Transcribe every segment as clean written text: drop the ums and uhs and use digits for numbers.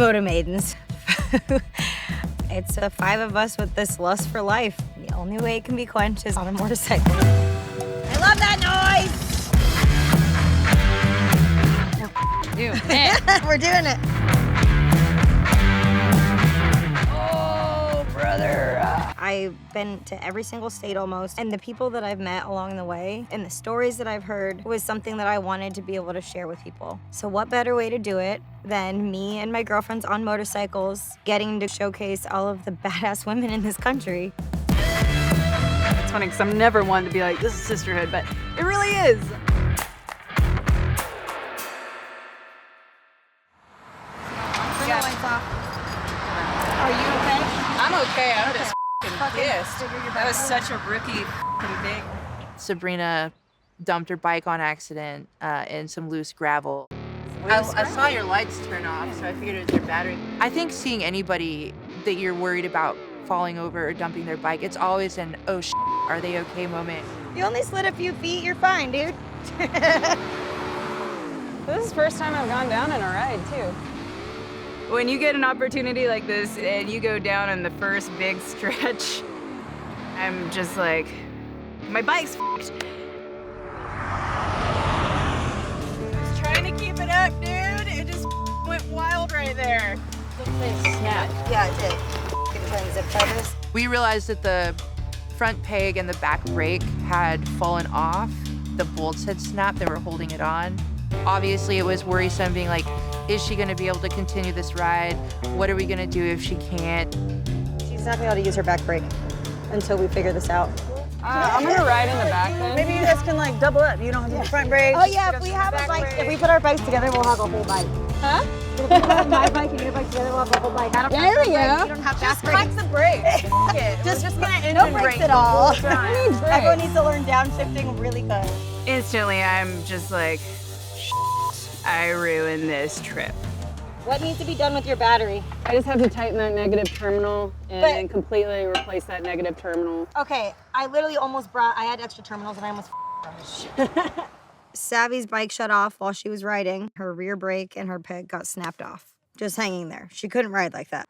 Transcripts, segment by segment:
Moto Maidens. It's the 5 of us with this lust for life. The only way it can be quenched is on a motorcycle. I love that noise! Doing it. We're doing it. Oh, brother. I've been to every single state almost, and the people that I've met along the way and the stories that I've heard was something that I wanted to be able to share with people. So what better way to do it than me and my girlfriends on motorcycles getting to showcase all of the badass women in this country. It's funny because I'm never one to be like, this is sisterhood, but it really is. Are you okay? I'm okay. I'm just pissed. That was such a rookie thing. Sabrina dumped her bike on accident in some loose gravel. I saw your lights turn off, so I figured it was your battery. I think seeing anybody that you're worried about falling over or dumping their bike, it's always an, oh, are they okay moment. You only slid a few feet, you're fine, dude. This is the first time I've gone down in a ride, too. When you get an opportunity like this and you go down on the first big stretch, I'm just like, my bike's f***ed. I was trying to keep it up, dude. It just went wild right there. Yeah, it did. Can you try and zip tie this? We realized that the front peg and the back brake had fallen off. The bolts had snapped that were holding it on. Obviously, it was worrisome, being like, is she gonna be able to continue this ride? What are we gonna do if she can't? She's not gonna be able to use her back brake until we figure this out. I'm gonna ride in the back then. Maybe you guys can like double up. You don't have the front brake. Oh yeah, if we have a bike, if we put our bikes together, we'll have a whole bike. Huh? If we put my bike and your bike together, we'll have a whole bike. I don't There we go. You don't have back Cut brakes. the brakes. Fuck it. Just gonna engine no brakes brake at all. Who needs brakes? Everyone needs to learn downshifting really good. Instantly, I'm just like, I ruined this trip. What needs to be done with your battery? I just have to tighten that negative terminal and completely replace that negative terminal. Okay, I literally almost I had extra terminals and I almost Savvy's bike shut off while she was riding. Her rear brake and her peg got snapped off, just hanging there. She couldn't ride like that.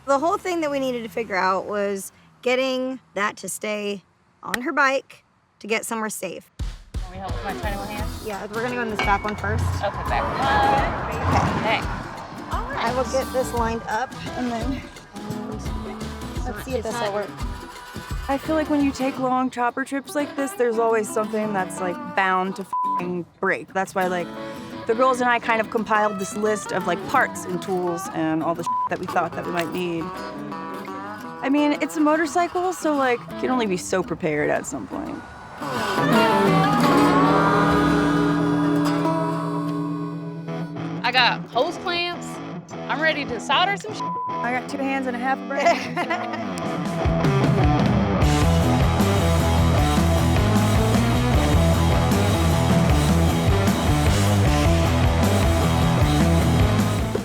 The whole thing that we needed to figure out was getting that to stay on her bike to get somewhere safe. Can we help with my tiny little hand? Yeah, we're gonna go in this back one first. Okay, back. Okay. Okay. I will get this lined up and then let's see if this will work. I feel like when you take long chopper trips like this, there's always something that's like bound to f***ing break. That's why like the girls and I kind of compiled this list of like parts and tools and all the that we thought that we might need. I mean, it's a motorcycle, so like you can only be so prepared at some point. I got hose clamps. I'm ready to solder some shit. I got 2 hands and a half a brain.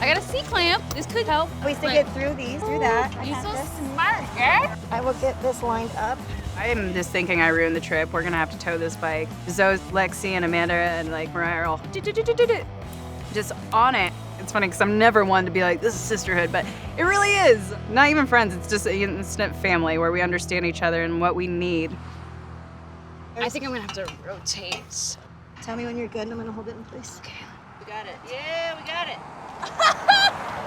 I got a C-clamp. This could help. We stick it through that. You so smart, girl. I will get this lined up. I am just thinking I ruined the trip. We're gonna have to tow this bike. Zoe, Lexi, and Amanda, and like Mariah are all just on it. It's funny because I'm never one to be like, this is sisterhood, but it really is. Not even friends, it's just an instant family where we understand each other and what we need. I think I'm gonna have to rotate. Tell me when you're good and I'm gonna hold it in place. Okay. We got it. Yeah, we got it.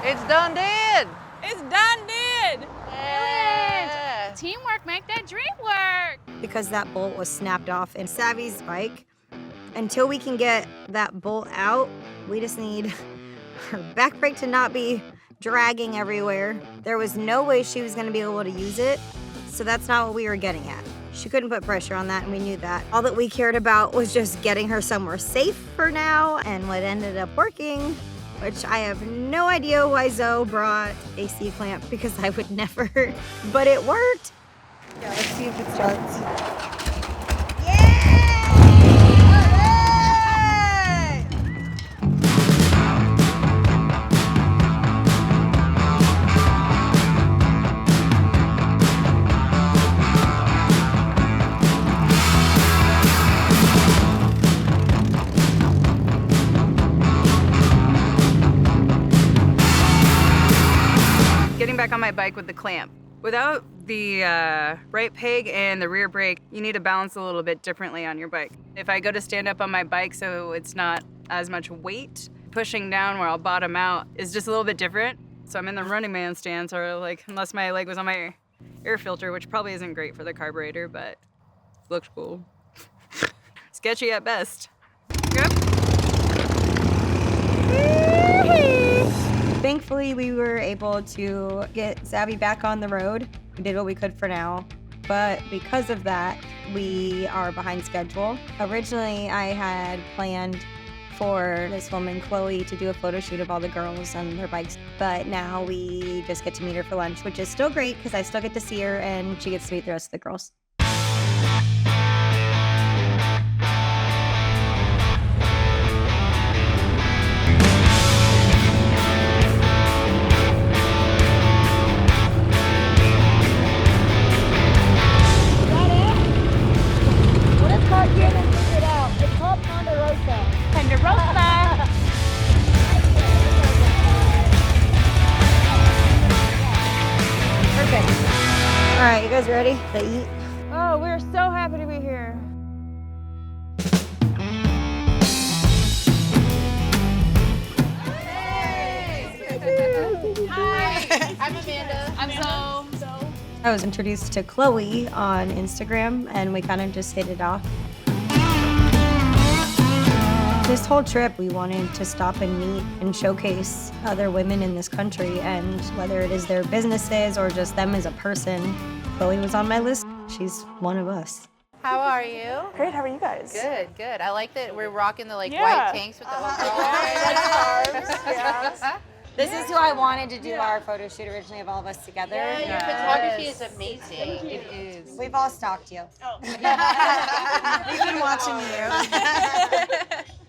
It's done dead. It's done, did. Yeah. Teamwork make that dream work. Because that bolt was snapped off in Savvy's bike. Until we can get that bolt out, we just need her back brake to not be dragging everywhere. There was no way she was gonna be able to use it, so that's not what we were getting at. She couldn't put pressure on that, and we knew that. All that we cared about was just getting her somewhere safe for now, and what ended up working, which I have no idea why Zoe brought a C-clamp, because I would never, but it worked. Yeah, let's see if it starts. bike with the clamp. Without the right peg and the rear brake, you need to balance a little bit differently on your bike. If I go to stand up on my bike so it's not as much weight, pushing down where I'll bottom out is just a little bit different. So I'm in the running man stance, or like, unless my leg was on my air filter, which probably isn't great for the carburetor, but looks cool. Sketchy at best. Yep. Thankfully, we were able to get Savvy back on the road. We did what we could for now, but because of that, we are behind schedule. Originally, I had planned for this woman, Chloe, to do a photo shoot of all the girls and their bikes, but now we just get to meet her for lunch, which is still great because I still get to see her and she gets to meet the rest of the girls. All right, you guys ready to eat? Oh, we're so happy to be here. Hi, I'm Amanda. I'm so. I was introduced to Chloe on Instagram and we kind of just hit it off. This whole trip, we wanted to stop and meet and showcase other women in this country, and whether it is their businesses or just them as a person, Chloe was on my list. She's one of us. How are you? Great, how are you guys? Good, good. I like that we're rocking the like Yeah. white tanks with the overalls. Yeah. This is who I wanted to do our photo shoot originally of all of us together. Yeah, your photography is amazing. It is. We've all stalked you. Oh. We've been watching you.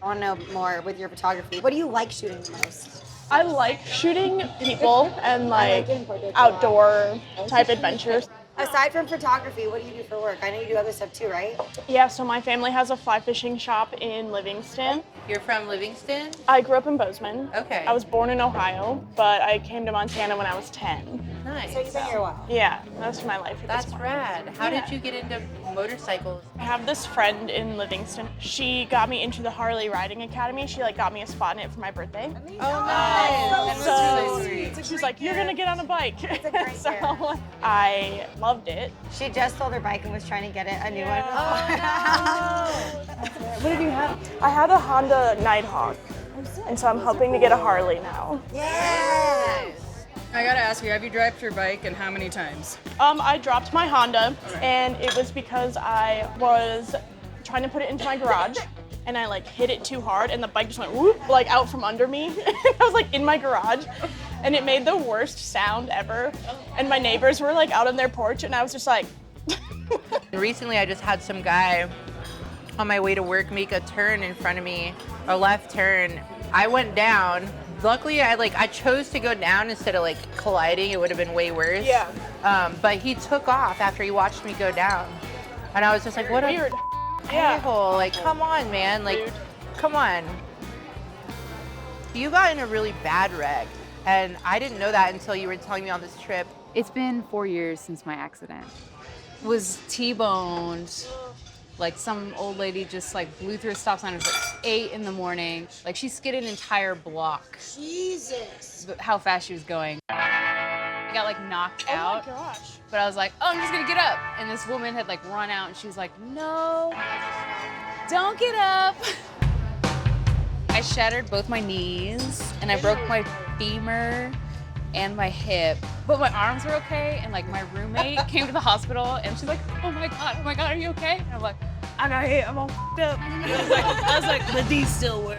I want to know more with your photography. What do you like shooting the most? I like shooting people and like outdoor type adventures. Aside from photography, what do you do for work? I know you do other stuff too, right? Yeah, so my family has a fly fishing shop in Livingston. You're from Livingston? I grew up in Bozeman. Okay. I was born in Ohio, but I came to Montana when I was 10. Nice. So you've been here a while. Yeah, most of my life. at this That's point. rad. How did you get into motorcycles? I have this friend in Livingston. She got me into the Harley Riding Academy. She like got me a spot in it for my birthday. Oh, nice. So That's really sweet. she's like, "You're gonna get on a bike." It's a great So gift. I loved it. She just sold her bike and was trying to get a new one. What did you have? I had a Honda Nighthawk, and so I'm hoping to get a Harley now. Yes. I gotta ask you, have you dropped your bike and how many times? I dropped my Honda, and it was because I was trying to put it into my garage, and I like hit it too hard, and the bike just went whoop, like out from under me. I was like in my garage, and it made the worst sound ever. And my neighbors were like out on their porch, and I was just like. Recently, I just had some guy on my way to work make a turn in front of me, a left turn. I went down. Luckily, I chose to go down instead of like colliding. It would have been way worse. Yeah. But he took off after he watched me go down, and I was just like, "What Weird. a Yeah. a-hole! Like, come on, man! Like, Dude. come on." You got in a really bad wreck, and I didn't know that until you were telling me on this trip. It's been 4 years since my accident. Was T-boned. Like some old lady just like blew through a stop sign. It was like 8 in the morning. Like she skidded an entire block. Jesus. How fast she was going. I got like knocked out. Oh my gosh. But I was like, oh, I'm just gonna get up. And this woman had like run out and she was like, no, don't get up. I shattered both my knees and I broke my femur and my hip. But my arms were okay. And like my roommate came to the hospital and she's like, oh my God, are you okay? And I'm like, I got hit, I'm all f***ed up. I was like, the D still work.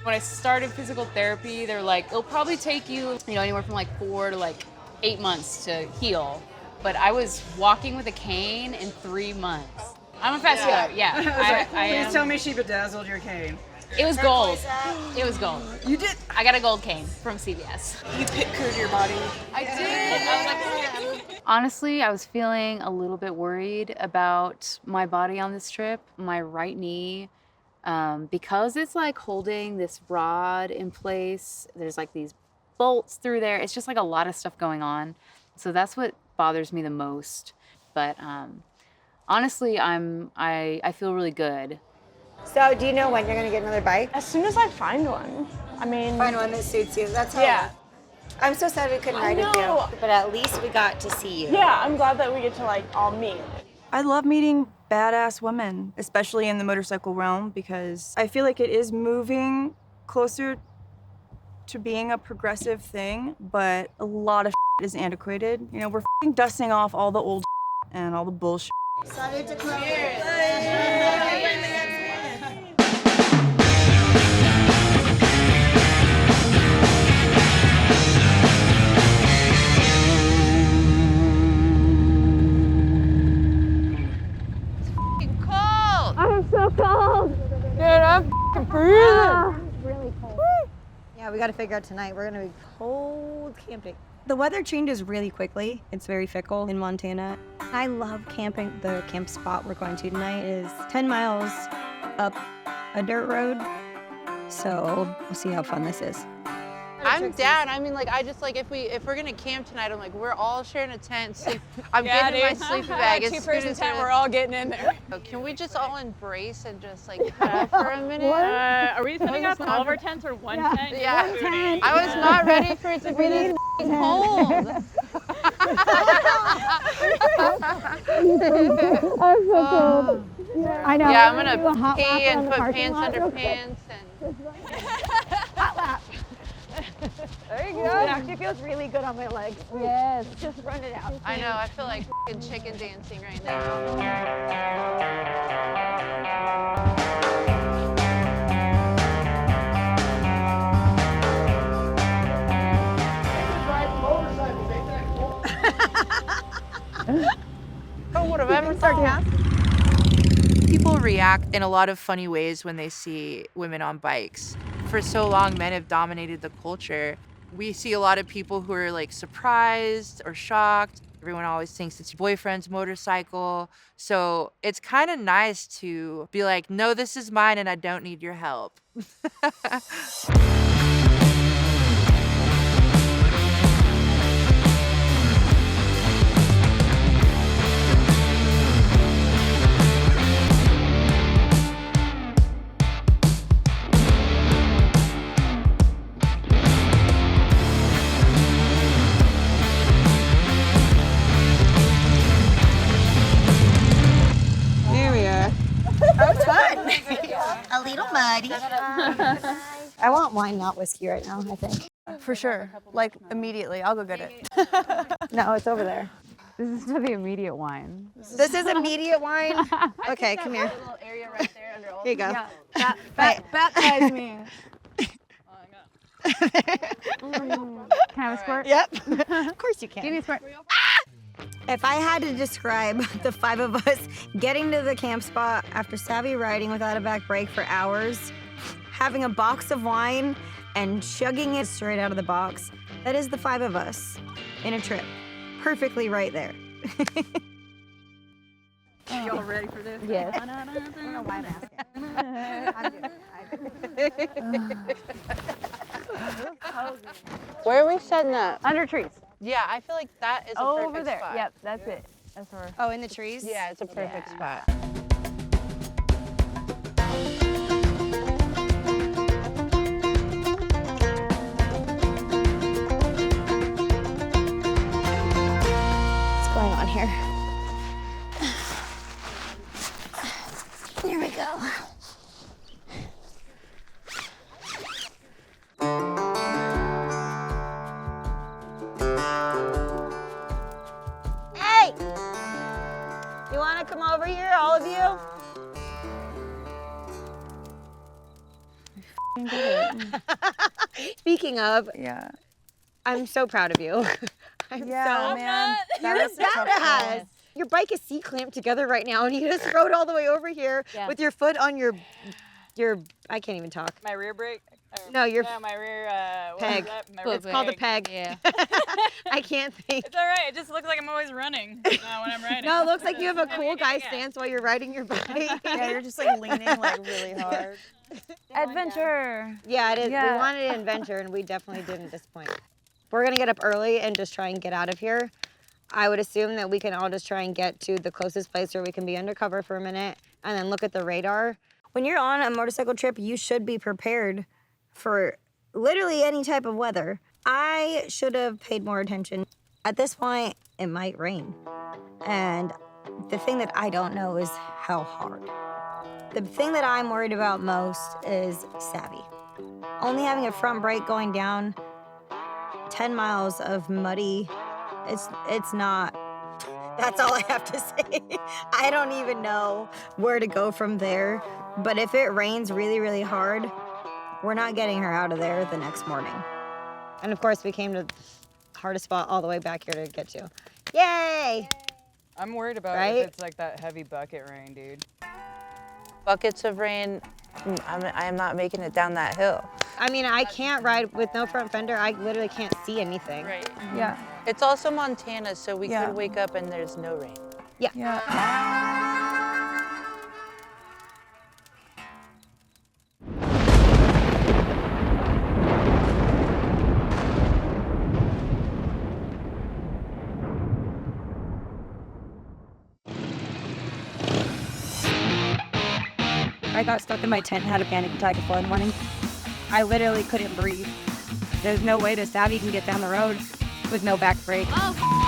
When I started physical therapy, they're like, it'll probably take you, anywhere from like 4 to like 8 months to heal. But I was walking with a cane in 3 months. I'm a fast healer, yeah. I am. Please tell me she bedazzled your cane. It was gold. It was gold. You did. I got a gold cane from CVS. You pit-cooed your body. I did. Honestly, I was feeling a little bit worried about my body on this trip. My right knee, because it's like holding this rod in place. There's like these bolts through there. It's just like a lot of stuff going on. So that's what bothers me the most. But honestly, I feel really good. So do you know when you're gonna get another bike? As soon as I find one. I mean, Find one that suits you. That's how. yeah. I'm so sad we couldn't ride with you, but at least we got to see you. Yeah, I'm glad that we get to like all meet. I love meeting badass women, especially in the motorcycle realm, because I feel like it is moving closer to being a progressive thing, but a lot of is antiquated. You know, we're dusting off all the old and all the bullshit. Salute to Chloe. Yeah, we got to figure out tonight. We're gonna be cold camping. The weather changes really quickly. It's very fickle in Montana. I love camping. The camp spot we're going to tonight is 10 miles up a dirt road. So we'll see how fun this is. I'm down. I mean, like, I just like if we're gonna camp tonight, I'm like, we're all sharing a tent. Sleep. I'm getting my sleeping bag. Two-person tent, we're all getting in there. Can we just all embrace and just like cut out for a minute? Are we setting up all of our tents or one tent? Yeah. One tent. I was not ready for it to be this cold. I'm so cold. I know. Yeah, I'm gonna pee and put pants under pants and. There you go. It actually feels really good on my legs. Yes. Just run it out. I know. I feel like chicken dancing right now. Oh, what have I ever thought? People react in a lot of funny ways when they see women on bikes. For so long, men have dominated the culture. We see a lot of people who are like surprised or shocked. Everyone always thinks it's your boyfriend's motorcycle. So it's kind of nice to be like, no, this is mine and I don't need your help. A little muddy. I want wine, not whiskey right now, I think. For sure. Like, immediately. I'll go get it. No, it's over there. This is for the immediate wine. This is immediate wine? Okay, come here. Little area right there under all Here you go. Baptize me. Can I have a squirt? Yep. Of course you can. Give me a squirt. If I had to describe the five of us getting to the camp spot after savvy riding without a back brake for hours, having a box of wine and chugging it straight out of the box, that is the five of us in a trip. Perfectly right there. Y'all ready for this? Yes. I don't know why I'm asking. Where are we setting up? Under trees. Yeah, I feel like that is a perfect Over there. spot. Yep, that's it. That's where. Oh, in the trees? Yeah, it's a perfect spot. What's going on here? Here we go. Hey! You want to come over here, all of you? Speaking of, Yeah. I'm so proud of you. I'm so man. You're a badass. Your bike is C-clamped together right now, and you just rode all the way over here with your foot on your, I can't even talk. My rear brake? No, your my rear, peg. It's called a peg. Yeah. I can't think. It's all right. It just looks like I'm always running when I'm riding. No, it looks like you have a cool guy stance while you're riding your bike. Yeah, you're just like leaning like really hard. Adventure. Yeah, it is. Yeah. We wanted an adventure, and we definitely didn't disappoint. we're gonna get up early and just try and get out of here. I would assume that we can all just try and get to the closest place where we can be undercover for a minute and then look at the radar. When you're on a motorcycle trip, you should be prepared for literally any type of weather. I should have paid more attention. At this point, it might rain. And the thing that I don't know is how hard. The thing that I'm worried about most is Savvy. Only having a front brake going down 10 miles of muddy, it's not, that's all I have to say. I don't even know where to go from there. But if it rains really, really hard, we're not getting her out of there the next morning. And of course, we came to the hardest spot all the way back here to get to. Yay! I'm worried about Right? if it's like that heavy bucket rain, dude. Buckets of rain, I am not making it down that hill. I mean, I can't ride with no front fender. I literally can't see anything. Right. Yeah. It's also Montana, so we Yeah. could wake up and there's no rain. Yeah. I got stuck in my tent and had a panic attack at 4 in the morning. I literally couldn't breathe. There's no way the Savvy can get down the road with no back brake. Oh,